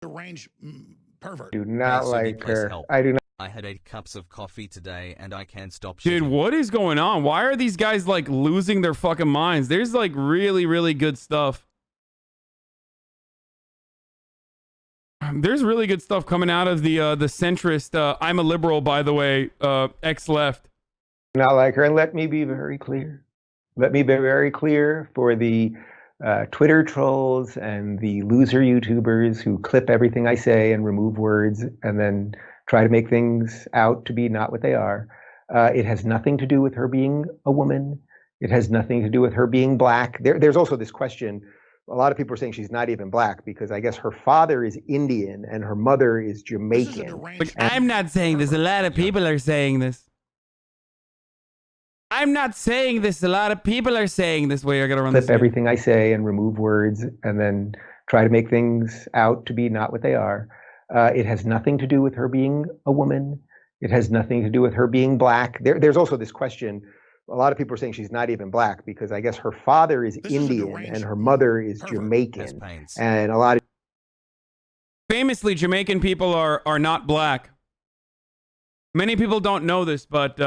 deranged pervert. Do not Hey, like Subi, please her. help. I do not. I had 8 cups of coffee today and I can't stop Dude, shitting. what is going on? Why are these guys like losing their fucking minds? There's like really, really good stuff. There's really good stuff coming out of the centrist. I'm a liberal, by the way. Ex-left. Not like her. And let me be very clear. Let me be very clear for the Twitter trolls and the loser YouTubers who clip everything I say and remove words and then try to make things out to be not what they are. It has nothing to do with her being a woman. It has nothing to do with her being black. There's also this question. A lot of people are saying she's not even black because I guess her father is Indian and her mother is Jamaican. Like, I'm not saying this. A lot of people are saying this. I'm not saying this. A lot of people are saying this. Wait, I gotta run this. Clip everything I say and remove words and then try to make things out to be not what they are. It has nothing to do with her being a woman. It has nothing to do with her being black. There's also this question. A lot of people are saying she's not even black because I guess her father is Indian and her mother is Jamaican. And a lot of famously, Jamaican people are not black. Many people don't know this, but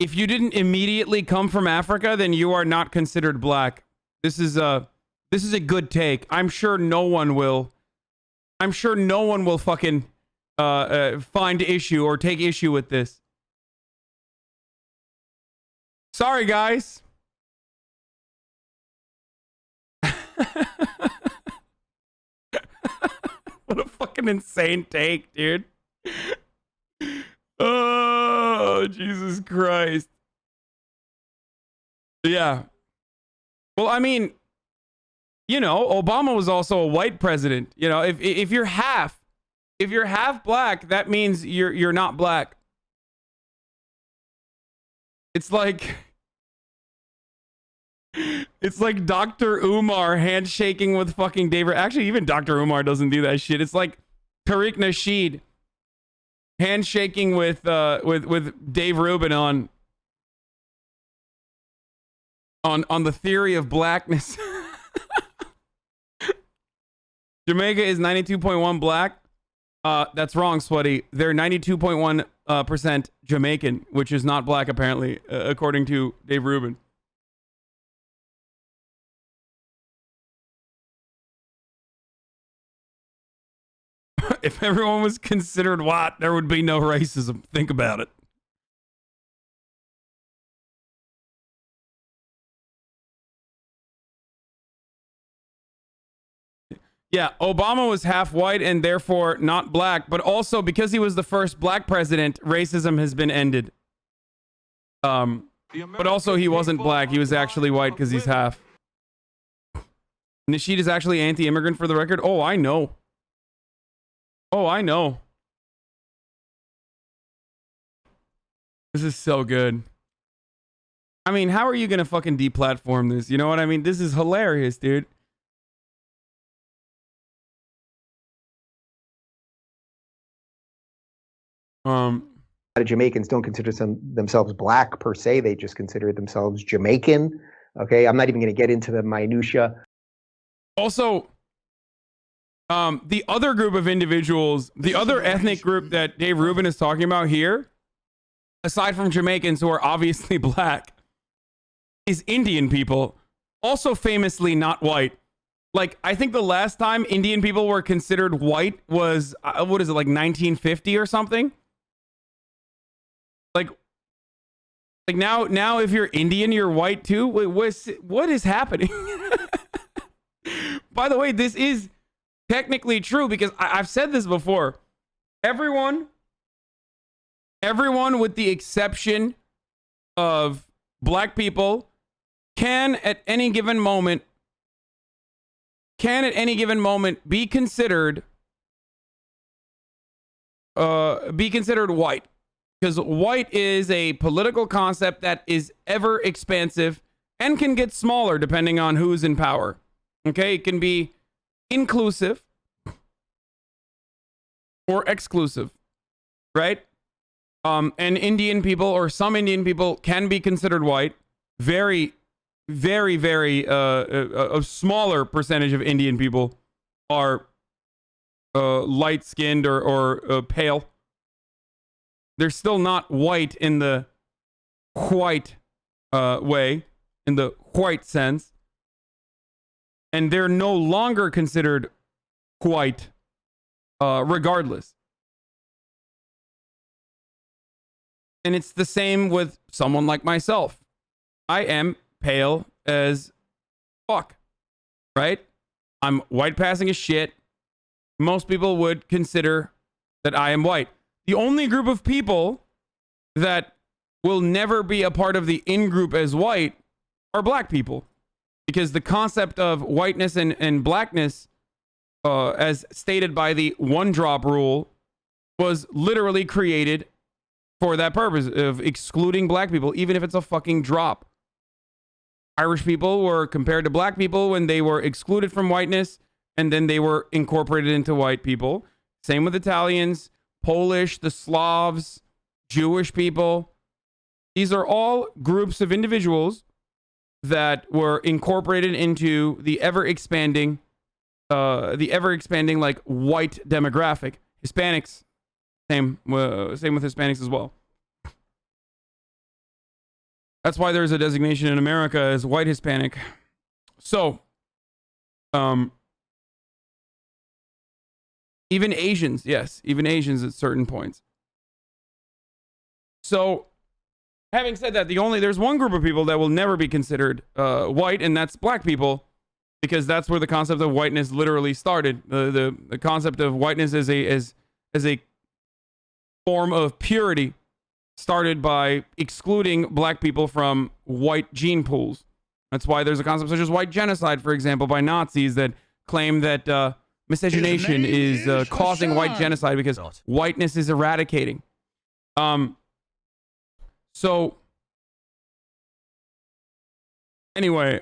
if you didn't immediately come from Africa, then you are not considered black. This is a good take. I'm sure no one will fucking find issue or take issue with this. Sorry, guys. What a fucking insane take, dude. Oh, Jesus Christ. Yeah. Well, I mean, you know, Obama was also a white president. You know, if you're half black, that means you're not black. It's like Dr. Umar handshaking with fucking Dave. Actually, even Dr. Umar doesn't do that shit. It's like Tariq Nasheed handshaking with Dave Rubin on the theory of blackness. Jamaica is 92.1 black. That's wrong, Sweaty. They're 92.1% Jamaican, which is not black, apparently, according to Dave Rubin. If everyone was considered white, there would be no racism. Think about it. Yeah, Obama was half white and therefore not black, but also because he was the first black president, racism has been ended. But also he wasn't black. He was actually white because he's half. Nasheed is actually anti-immigrant for the record. Oh, I know. Oh, I know. This is so good. I mean, how are you going to fucking deplatform this? You know what I mean? This is hilarious, dude. A lot of Jamaicans don't consider themselves black per se. They just consider themselves Jamaican. Okay, I'm not even going to get into the minutia. Also, the other group of individuals, the other ethnic group that Dave Rubin is talking about here, aside from Jamaicans who are obviously black, is Indian people, also famously not white. Like, I think the last time Indian people were considered white was, what is it, like 1950 or something? Like now if you're Indian, you're white too? Wait, what is happening? By the way, this is technically true because I've said this before. Everyone with the exception of black people can at any given moment be considered white, because white is a political concept that is ever expansive and can get smaller depending on who's in power. Okay, it can be inclusive or exclusive, right? And Indian people, or some Indian people, can be considered white. Very, very, very a smaller percentage of Indian people are light-skinned or pale. They're still not white in the white way, in the white sense. And they're no longer considered white regardless. And it's the same with someone like myself. I am pale as fuck, right? I'm white passing as shit. Most people would consider that I am white. The only group of people that will never be a part of the in-group as white are black people. Because the concept of whiteness and blackness, as stated by the one-drop rule, was literally created for that purpose of excluding black people, even if it's a fucking drop. Irish people were compared to black people when they were excluded from whiteness, and then they were incorporated into white people. Same with Italians, Polish, the Slavs, Jewish people. These are all groups of individuals that were incorporated into the ever-expanding like white demographic. Hispanics, same with Hispanics as well. That's why there's a designation in America as white Hispanic. So, even Asians, yes, even Asians at certain points. So, having said that, there's one group of people that will never be considered white, and that's black people, because that's where the concept of whiteness literally started. The concept of whiteness as a form of purity started by excluding black people from white gene pools. That's why there's a concept such as white genocide, for example, by Nazis that claim that miscegenation is causing white genocide because whiteness is eradicating. So anyway,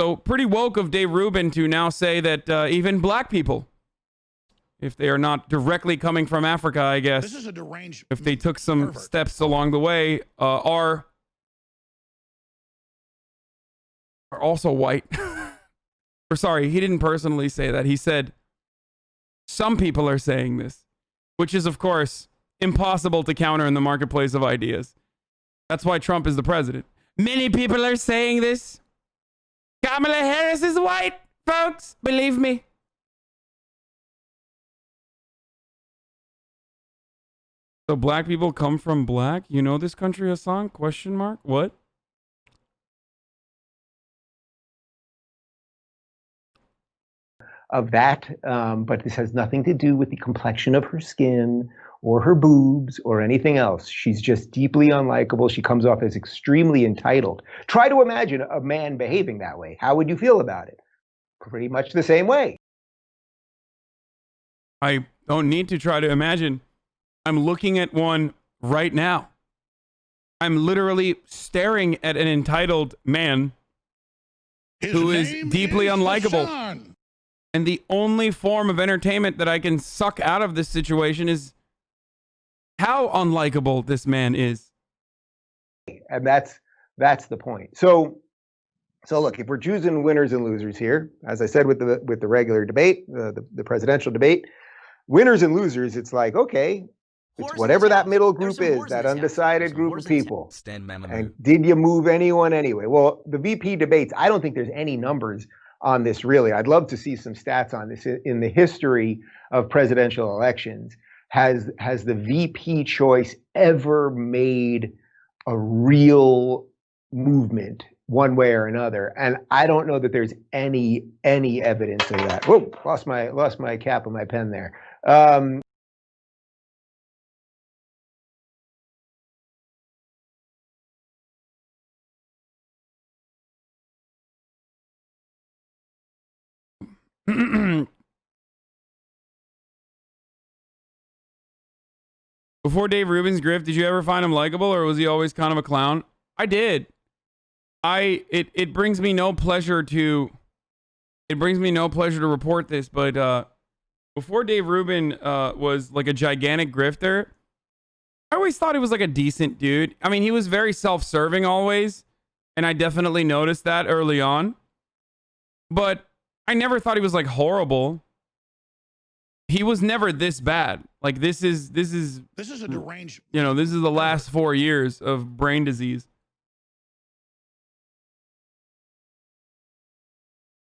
so pretty woke of Dave Rubin to now say that even black people, if they are not directly coming from Africa, I guess, This is a deranged. if they took some steps along the way, are also white. Or sorry, he didn't personally say that. He said some people are saying this, which is, of course, impossible to counter in the marketplace of ideas. That's why Trump is the president. Many people are saying this. Kamala Harris is white, folks. Believe me. So black people come from black? You know this country, Hasan? Question mark? What? Of that, but this has nothing to do with the complexion of her skin or her boobs or anything else. She's just deeply unlikable. She comes off as extremely entitled. Try to imagine a man behaving that way. How would you feel about it? Pretty much the same way. I don't need to try to imagine. I'm looking at one right now. I'm literally staring at an entitled man who is deeply unlikable. Hasan. And the only form of entertainment that I can suck out of this situation is how unlikable this man is. And that's the point. So look, if we're choosing winners and losers here, as I said with the regular debate, the presidential debate, winners and losers, it's like, okay, it's whatever that middle group is, that undecided group of people. And did you move anyone anyway? Well, the VP debates, I don't think there's any numbers on this, really. I'd love to see some stats on this. In the history of presidential elections, has the VP choice ever made a real movement one way or another? And I don't know that there's any evidence of that. Whoa, lost my cap on my pen there. Before Dave Rubin's grift, did you ever find him likable, or was he always kind of a clown? I did. It brings me no pleasure to report this, but before Dave Rubin was like a gigantic grifter, I always thought he was like a decent dude. I mean, he was very self-serving always, and I definitely noticed that early on. But I never thought he was like horrible. he was never this bad. Like this is This is a deranged. you know, this is the last 4 years of brain disease.